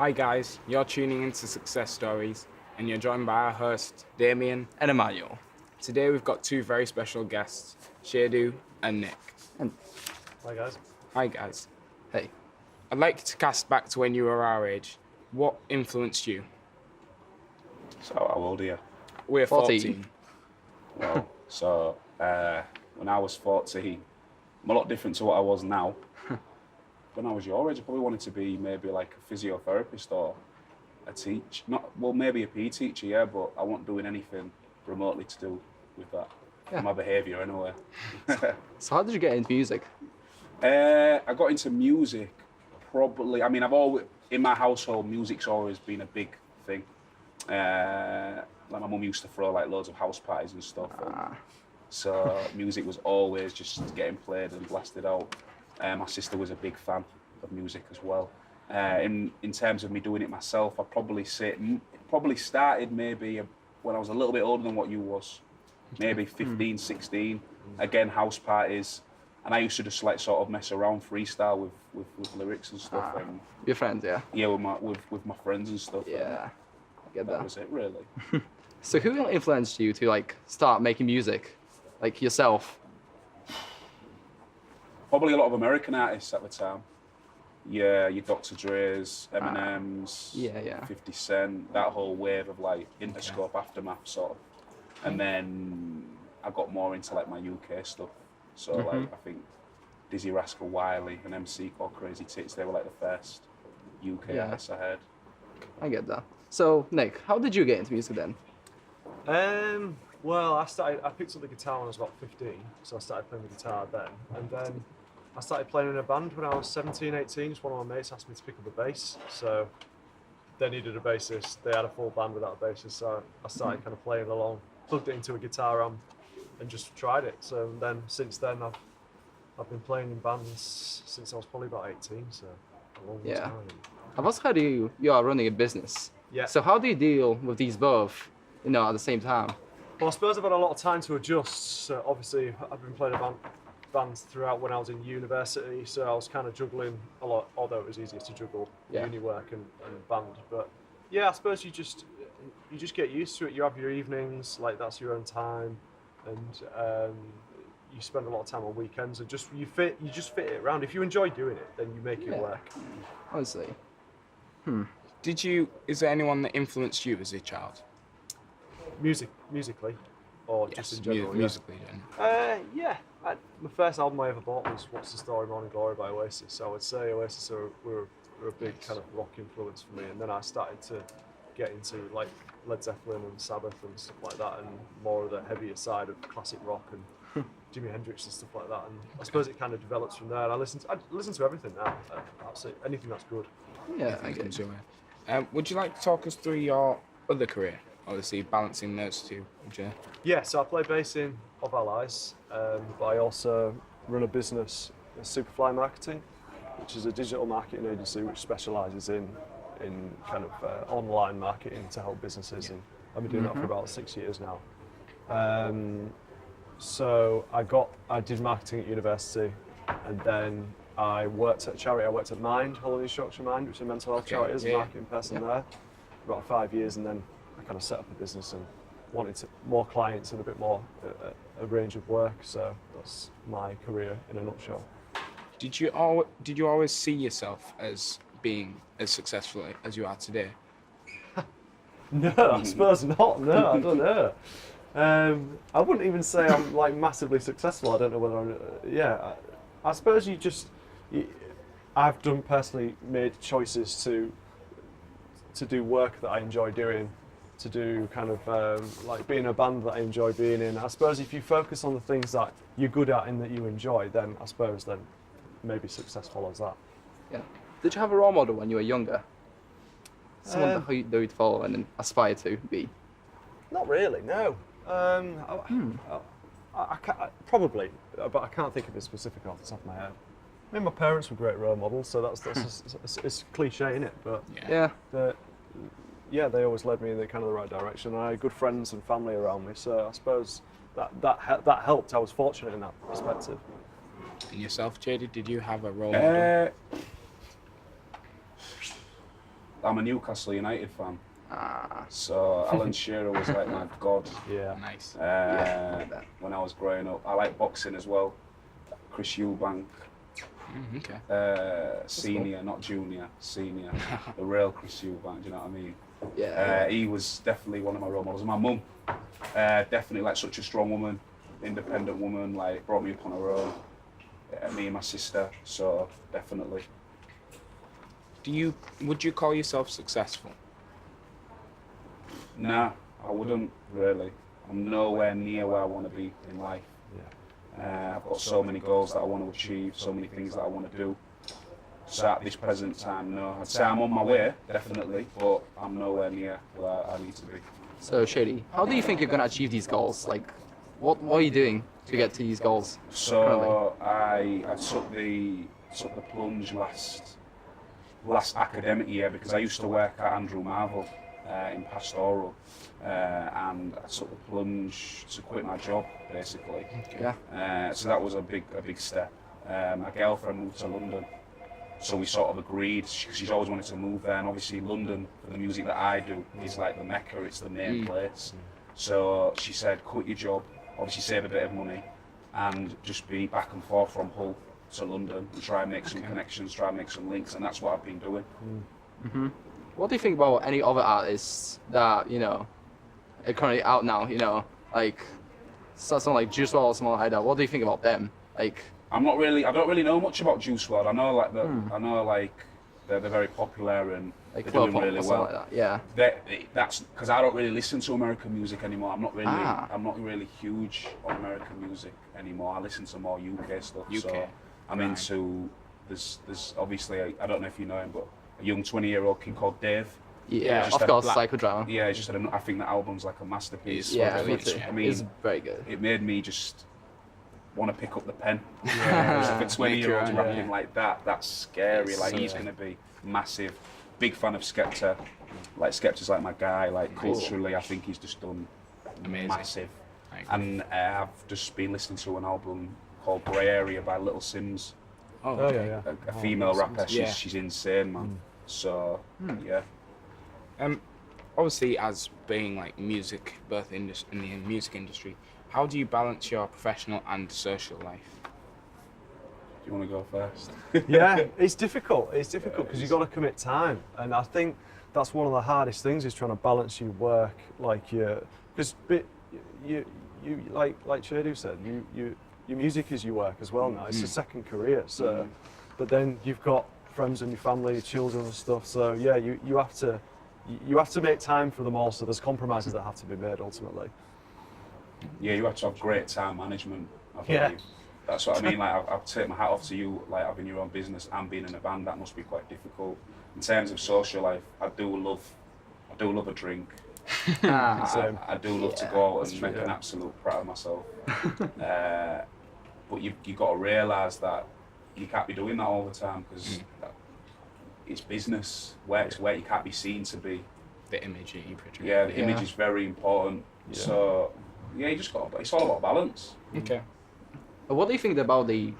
Hi guys, you're tuning into Success Stories and you're joined by our hosts Damien And Emmanuel. Today we've got two very special guests, Chiedu and Nick. And Hi guys. Hi guys. hey, I'd like to cast back to when you were our age. What influenced you? So how old are you? We're 14. 14. Well, when I was 14, I'm a lot different to what I was now. When I was your age, I probably wanted to be maybe like a physiotherapist or a teacher. Maybe a PE teacher, yeah, but I wasn't doing anything remotely to do with that. Yeah. My behaviour anyway. So how did you get into music? I got into music probably, I've always, in my household, music's always been a big thing. Like my mum used to throw like loads of house parties and stuff. So music was always just getting played and blasted out. My sister was a big fan of music as well. In terms of me doing it myself, I probably started maybe when I was a little bit older than what you was, maybe 15, 16. Again, house parties, and I used to just like sort of mess around, freestyle with lyrics and stuff. And Your friends, yeah? yeah, with my friends and stuff. Yeah, I get That that. was it, really. So who influenced you to like start making music, like yourself? Probably a lot of American artists at the time. Yeah, your Dr. Dre's, Eminem's, Yeah. 50 Cent, that whole wave of like NCOP aftermath sort of. And then I got more into like my UK stuff. So like I think Dizzy Rascal Wiley and NCOP Crazy Tits, they were like the first UK artists I heard. I get that. So Nick, how did you get into music then? Well, I picked up the guitar when I was about 15, so I started playing the guitar then. And then I started playing in a band when I was 17, 18. Just one of my mates asked me to pick up a bass. So they needed a bassist. They had a full band without a bassist, so I started kind of playing along, plugged it into a guitar amp and just tried it. So then since then I've been playing in bands since I was probably about 18, so a long time. I've also heard you are running a business. Yeah. So how do you deal with these both, at the same time? Well, I suppose I've had a lot of time to adjust. So obviously, I've been playing bands throughout when I was in university, so I was kind of juggling a lot, although it was easier to juggle uni work and band. But yeah, I suppose you just get used to it. You have your evenings, like that's your own time, and you spend a lot of time on weekends, and you just fit it around. If you enjoy doing it, then you make it work. Honestly. Is there anyone that influenced you as a child? Musically, or just in general. Musically, then. Yeah. My first album I ever bought was What's the Story, Morning Glory by Oasis. So I would say Oasis were a big kind of rock influence for me. And then I started to get into like Led Zeppelin and Sabbath and stuff like that, and more of the heavier side of classic rock and Jimi Hendrix and stuff like that. And I suppose it kind of develops from there. And I listen to everything now. Absolutely anything that's good. Yeah, I get it. Would you like to talk us through your other career? Obviously, balancing those two, would you? Yeah, so I play bass in Of Allies, but I also run a business, Superfly Marketing, which is a digital marketing agency which specialises in kind of online marketing to help businesses. And I've been doing that for about 6 years now. So I did marketing at university, and then I worked at a charity. I worked at Mind, Holland and Shropshire Mind, which is a mental health charity, as a marketing person there, for about 5 years, and then I kind of set up a business and wanted more clients and a bit more a range of work. So that's my career in a nutshell. Did you always see yourself as being as successful as you are today? No, I suppose not. No, I don't know. I wouldn't even say I'm like massively successful. I don't know whether I suppose I've personally made choices to do work that I enjoy doing, to do kind of like being in a band that I enjoy being in. I suppose if you focus on the things that you're good at and that you enjoy, then I suppose then maybe successful as that. Yeah. Did you have a role model when you were younger? Someone that you'd follow and aspire to be? Not really, no. I probably, but I can't think of it specific off the top of my head. I mean, my parents were great role models, so that's it's cliche, isn't it? But they always led me in the kind of the right direction. I had good friends and family around me, so I suppose that helped. I was fortunate in that perspective. And yourself, Chiedu, did you have a role model? I'm a Newcastle United fan. Ah. So Alan Shearer was like my god. Yeah. Nice. When I was growing up, I like boxing as well. Chris Eubank, Okay. senior, not junior, senior, the real Chris Eubank. Do you know what I mean? Yeah. He was definitely one of my role models. And my mum, definitely like such a strong woman, independent woman. Like brought me up on her own. Me and my sister. So definitely. Would you call yourself successful? Nah, I wouldn't really. I'm nowhere near where I want to be in life. I've got so many goals that I want to achieve, so many things that I want to do. So at this present time, no. I'd say I'm on my way, definitely, but I'm nowhere near where I need to be. So Chiedu, how do you think you're gonna achieve these goals? Like, what are you doing to get to these goals? So I took the plunge last academic year because I used to work at Andrew Marvell in pastoral, and I took the plunge to quit my job basically. Yeah. So that was a big step. My girlfriend moved to London, so we sort of agreed. She's always wanted to move there, and obviously London for the music that I do is like the mecca. It's the main place. So she said, quit your job, obviously save a bit of money, and just be back and forth from Hull to London and try and make some connections, try and make some links, and that's what I've been doing. What do you think about any other artists that are currently out now? Like someone like Juice WRLD or someone like that. What do you think about them? Like, I don't really know much about Juice WRLD. I know like they're very popular and like they're club doing pop really or something well. like that. Yeah. That's because I don't really listen to American music anymore. I'm not really huge on American music anymore. I listen to more UK stuff. UK. So I'm into there's obviously I don't know if you know him, but a young 20-year-old kid called Dave. Yeah, just of had course, black- Psychodrama. Yeah, it's just I think the album's like a masterpiece. Yeah, me It's- too. I mean, It's very good. it made me just want to pick up the pen. Yeah. If a 20-year-old's own, rapping like that, that's scary. It's Like so he's scary. going to be massive. Big fan of Skepta. Like Skepta's like my guy. Like culturally, I think he's just done Amazing. massive. I agree. And I've just been listening to an album called Grey Area by Little Sims, Oh, Oh okay. yeah, yeah. a female rapper. Yeah. She's insane, man. So yeah. Obviously, as being like in the music industry, how do you balance your professional and social life? Do you want to go first? Yeah, it's difficult. It's difficult because you've got to commit time, and I think that's one of the hardest things is trying to balance your work, like because you like Chiedu said, your music is your work as well now. It's a second career, so but then you've got friends and your family, your children and stuff. So yeah, you have to make time for them all. So there's compromises that have to be made ultimately. Yeah, you have to have great time management. I believe. Yeah. That's what I mean. Like, I'll take my hat off to you. Like, having your own business and being in a band, that must be quite difficult. In terms of social life, I do love a drink. Same. I do love to go out that's and make true. an absolute prat of myself. But you got to realise that you can't be doing that all the time because it's business. Work's work. You can't be seen to be. The image that you portray. Yeah, the image is very important. Yeah. So yeah, you just got. It's all about balance. Okay. What do you think about the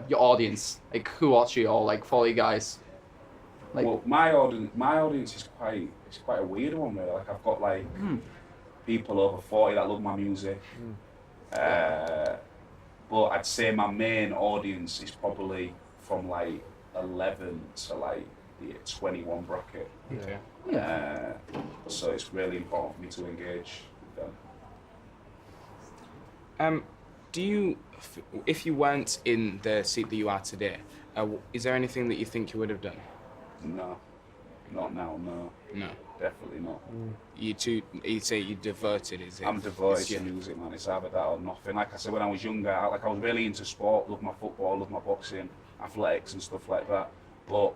your audience? Like, who watch you or like follow you guys? Like, Well, my audience is quite a weird one really. Like I've got like people over 40 that love my music. But I'd say my main audience is probably from like 11 to like the 21 bracket. Okay. So it's really important for me to engage with them. Do you, if you weren't in the seat that you are today, is there anything that you think you would have done? No, not now. No, No. definitely not. You say you devoted, is it? I'm devoted It's to your- music, man. It's either that or nothing. Like I said, when I was younger, I was really into sport, loved my football, loved my boxing, athletics and stuff like that. But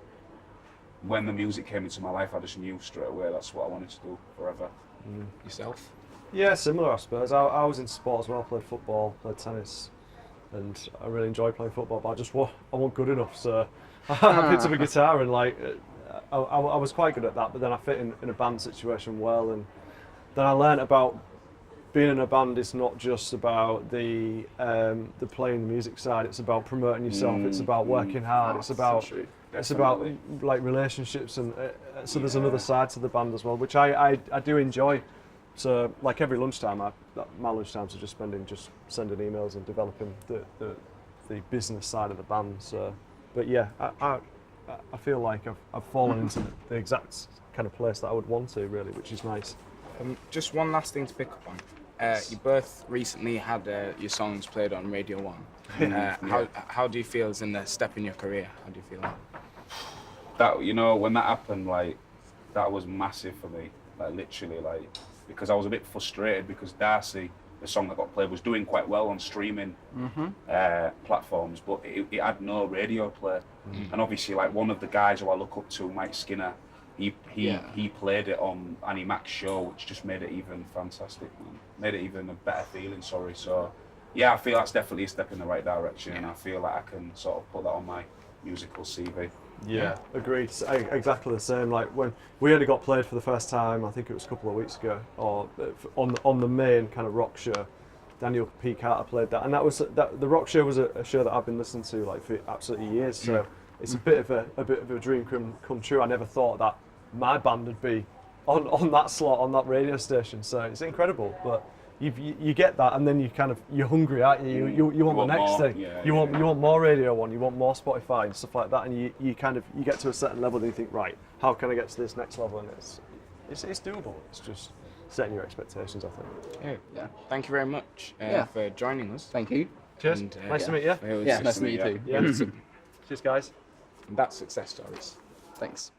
when the music came into my life, I just knew straight away that's what I wanted to do forever. Yourself? Yeah, similar I suppose. I was into sport as well. I played football, played tennis, and I really enjoyed playing football. But I wasn't good enough, so I picked up a guitar and like I was quite good at that. But then I fit in a band situation well, and then I learnt about being in a band is not just about the playing the music side. It's about promoting yourself. It's about working hard. It's about It's about Definitely. like relationships, and so there's another side to the band as well, which I do enjoy. So like every lunchtime, my lunchtimes are just sending emails and developing the business side of the band. So, but yeah, I feel like I've fallen into the exact kind of place that I would want to really, which is nice. Just one last thing to pick up on. You both recently had your songs played on Radio 1. How do you feel as in the step in your career? How do you feel? That, you know, when that happened, like, that was massive for me. Like, literally, like, because I was a bit frustrated because Darcy, the song that got played, was doing quite well on streaming platforms, but it had no radio play. And obviously, like, one of the guys who I look up to, Mike Skinner, he played it on Annie Mac's show, which just made it even fantastic, man. Made it even a better feeling, sorry. So, yeah, I feel that's definitely a step in the right direction, and I feel like I can sort of put that on my musical CV. Yeah, agreed. Exactly the same. Like when we only got played for the first time, I think it was a couple of weeks ago, or on the main kind of rock show. Daniel P. Carter played that, and the rock show was a show that I've been listening to like for absolutely years. So it's a bit of a dream come true. I never thought that my band would be on that slot on that radio station. So it's incredible, but. You get that, and then you're hungry, aren't you? You want the next more. thing. Yeah, you want more Radio 1. You want more Spotify and stuff like that, and you get to a certain level, and you think, right, how can I get to this next level? And it's doable. It's just setting your expectations, I think. Yeah. Thank you very much for joining us. Thank you. Cheers. And, Nice to meet you. it was Yeah, just- nice to meet you too. Yeah. Cheers, guys. That's success stories. Thanks.